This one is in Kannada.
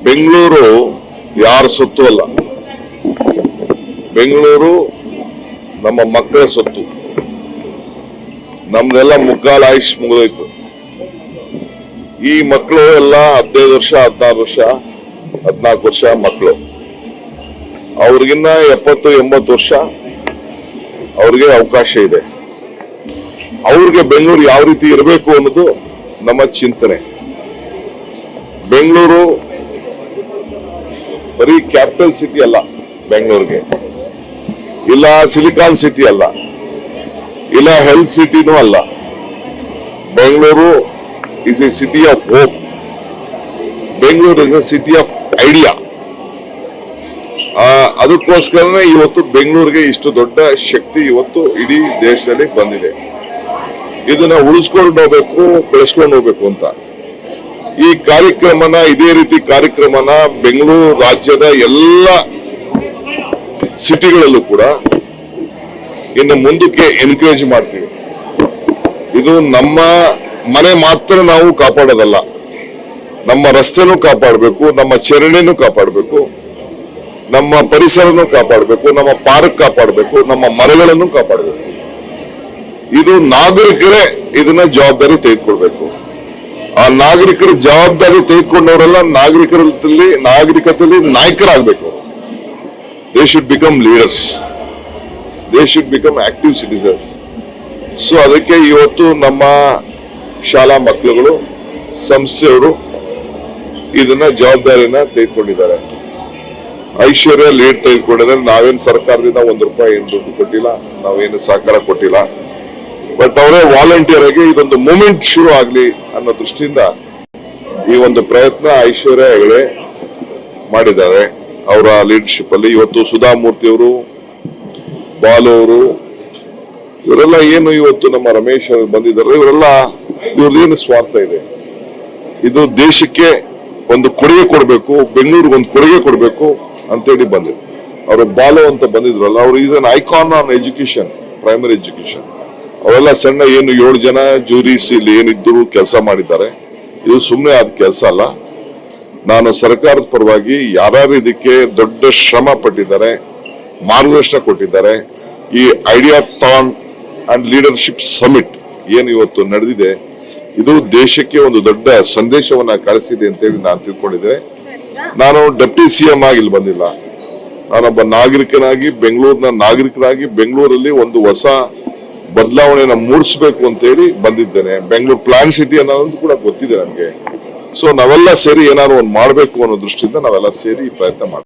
ಬೆಂಗಳೂರು ಯಾರ ಸೊತ್ತು ಅಲ್ಲ. ಬೆಂಗಳೂರು ನಮ್ಮ ಮಕ್ಕಳ ಸೊತ್ತು. ನಮ್ದೆಲ್ಲ ಮುಕ್ಕಾಲು ಆಯುಷ್ ಮುಗಿದೋಯ್ತು. ಈ ಮಕ್ಕಳು ಎಲ್ಲ 15 ವರ್ಷ 16 ವರ್ಷ 14 ವರ್ಷ ಮಕ್ಕಳು. ಅವ್ರಿಗಿನ್ನ 70-80 ವರ್ಷ ಅವ್ರಿಗೆ ಅವಕಾಶ ಇದೆ. ಅವ್ರಿಗೆ ಬೆಂಗಳೂರು ಯಾವ ರೀತಿ ಇರಬೇಕು ಅನ್ನೋದು ನಮ್ಮ ಚಿಂತನೆ. ಬೆಂಗಳೂರು ಬರೀ ಕ್ಯಾಪಿಟಲ್ ಸಿಟಿ ಅಲ್ಲ, ಬೆಂಗಳೂರಿಗೆ ಇಲ್ಲ ಸಿಲಿಕಾನ್ ಸಿಟಿ ಅಲ್ಲ, ಇಲ್ಲ ಹೆಲ್ತ್ ಸಿಟಿನೂ ಅಲ್ಲ. Bengaluru is A city of hope. Bengaluru is A city of idea. ಅದಕ್ಕೋಸ್ಕರನೇ ಇವತ್ತು ಬೆಂಗಳೂರಿಗೆ ಇಷ್ಟು ದೊಡ್ಡ ಶಕ್ತಿ ಇವತ್ತು ಇಡೀ ದೇಶದಲ್ಲಿ ಬಂದಿದೆ. ಇದನ್ನ ಉಳಿಸ್ಕೊಂಡು ಹೋಗ್ಬೇಕು, ಬೆಳೆಸ್ಕೊಂಡು ಹೋಗ್ಬೇಕು ಅಂತ ಈ ಕಾರ್ಯಕ್ರಮನ, ಇದೇ ರೀತಿ ಕಾರ್ಯಕ್ರಮನ ಬೆಂಗಳೂರು ರಾಜ್ಯದ ಎಲ್ಲ ಸಿಟಿಗಳಲ್ಲೂ ಕೂಡ ಇನ್ನು ಮುಂದಕ್ಕೆ ಎನ್ಕರೇಜ್ ಮಾಡ್ತೀವಿ. ಇದು ನಮ್ಮ ಮನೆ ಮಾತ್ರ ನಾವು ಕಾಪಾಡೋದಲ್ಲ, ನಮ್ಮ ರಸ್ತೆನೂ ಕಾಪಾಡಬೇಕು, ನಮ್ಮ ಚರಂಡಿನೂ ಕಾಪಾಡಬೇಕು, ನಮ್ಮ ಪರಿಸರನೂ ಕಾಪಾಡಬೇಕು, ನಮ್ಮ ಪಾರ್ಕ್ ಕಾಪಾಡಬೇಕು, ನಮ್ಮ ಮರಗಳನ್ನು ಕಾಪಾಡಬೇಕು. ಇದು ನಾಗರಿಕರೇ ಇದನ್ನ ಜವಾಬ್ದಾರಿ ತೆಗೆದುಕೊಳ್ಬೇಕು. ಆ ನಾಗರಿಕರ ಜವಾಬ್ದಾರಿ ತೆಗೆದುಕೊಂಡವರೆಲ್ಲ ನಾಗರಿಕತೆಯಲ್ಲಿ ನಾಯಕರಾಗಬೇಕು. They should become leaders, they should become active citizens. So ಅದಕ್ಕೆ ಇವತ್ತು ನಮ್ಮ ಶಾಲಾ ಮಕ್ಕಳುಗಳು, ಸಂಸ್ಥೆಯವರು ಇದನ್ನ ಜವಾಬ್ದಾರಿನ ತೆಗೆದುಕೊಂಡಿದ್ದಾರೆ. ಐಶ್ವರ್ಯ ಲೀಡ್ ತೆಗೆದುಕೊಂಡಿದ್ದಾರೆ. ನಾವೇನು ಸರ್ಕಾರದಿಂದ ₹1 ಏನು ದುಡ್ಡು ಕೊಟ್ಟಿಲ್ಲ, ನಾವೇನು ಸಹಕಾರ ಕೊಟ್ಟಿಲ್ಲ. ಬಟ್ ಅವರೇ ವಾಲಂಟಿಯರ್ ಆಗಿ ಇದೊಂದು ಮೂವ್ಮೆಂಟ್ ಶುರು ಆಗ್ಲಿ ಅನ್ನೋ ದೃಷ್ಟಿಯಿಂದ ಈ ಒಂದು ಪ್ರಯತ್ನ ಐಶ್ವರ್ಯ ಹೆಗಡೆ ಮಾಡಿದ್ದಾರೆ. ಅವರ ಲೀಡರ್ಶಿಪ್ ಅಲ್ಲಿ ಇವತ್ತು ಸುಧಾಮೂರ್ತಿ ಅವರು, ಬಾಲು ಅವರು, ಇವರೆಲ್ಲ ಏನು ಇವತ್ತು ನಮ್ಮ ರಮೇಶ್ ಅವರು ಬಂದಿದ್ದಾರೆ. ಇವ್ರದ್ದೇನು ಸ್ವಾರ್ಥ ಇದೆ, ಇದು ದೇಶಕ್ಕೆ ಒಂದು ಕೊಡುಗೆ ಕೊಡಬೇಕು, ಬೆಂಗಳೂರಿಗೆ ಒಂದು ಕೊಡುಗೆ ಕೊಡಬೇಕು ಅಂತೇಳಿ ಬಂದಿದ್ರು. ಅವರು ಬಾಲು ಅಂತ ಬಂದಿದ್ರಲ್ಲ, ಅವರು is an icon on education, primary education. ಅವೆಲ್ಲ ಸಣ್ಣ ಏನು 7 ಜನ ಜೂರೀಸ್ ಇಲ್ಲಿ ಏನಿದ್ರು ಕೆಲಸ ಮಾಡಿದ್ದಾರೆ. ಇದು ಸುಮ್ಮನೆ ಆದ ಕೆಲಸ ಅಲ್ಲ. ನಾನು ಸರ್ಕಾರದ ಪರವಾಗಿ ಯಾರ್ಯಾರು ಇದಕ್ಕೆ ದೊಡ್ಡ ಶ್ರಮ ಪಟ್ಟಿದ್ದಾರೆ, ಮಾರ್ಗದರ್ಶನ ಕೊಟ್ಟಿದ್ದಾರೆ. ಈ idea than and leadership summit ಏನು ಇವತ್ತು ನಡೆದಿದೆ, ಇದು ದೇಶಕ್ಕೆ ಒಂದು ದೊಡ್ಡ ಸಂದೇಶವನ್ನ ಕಳಿಸಿದೆ ಅಂತೇಳಿ ನಾನು ತಿಳ್ಕೊಂಡಿದ್ದೆ. ನಾನು ಡೆಪ್ಟಿ CM ಆಗಿ ಇಲ್ಲಿ ಬಂದಿಲ್ಲ, ನಾನೊಬ್ಬ ನಾಗರಿಕನಾಗಿ, ಬೆಂಗಳೂರಿನ ನಾಗರಿಕನಾಗಿ ಬೆಂಗಳೂರಲ್ಲಿ ಒಂದು ಹೊಸ ಬದಲಾವಣೆಯನ್ನು ಮೂಡಿಸಬೇಕು ಅಂತ ಹೇಳಿ ಬಂದಿದ್ದೇನೆ. ಬೆಂಗಳೂರು ಪ್ಲಾನ್ ಸಿಟಿ ಅನ್ನೋದು ಕೂಡ ಗೊತ್ತಿದೆ ನನಗೆ. ಸೊ ನಾವೆಲ್ಲ ಸೇರಿ ಏನಾದ್ರು ಒಂದು ಮಾಡಬೇಕು ಅನ್ನೋ ದೃಷ್ಟಿಯಿಂದ ನಾವೆಲ್ಲ ಸೇರಿ ಪ್ರಯತ್ನ ಮಾಡ್ತೀವಿ.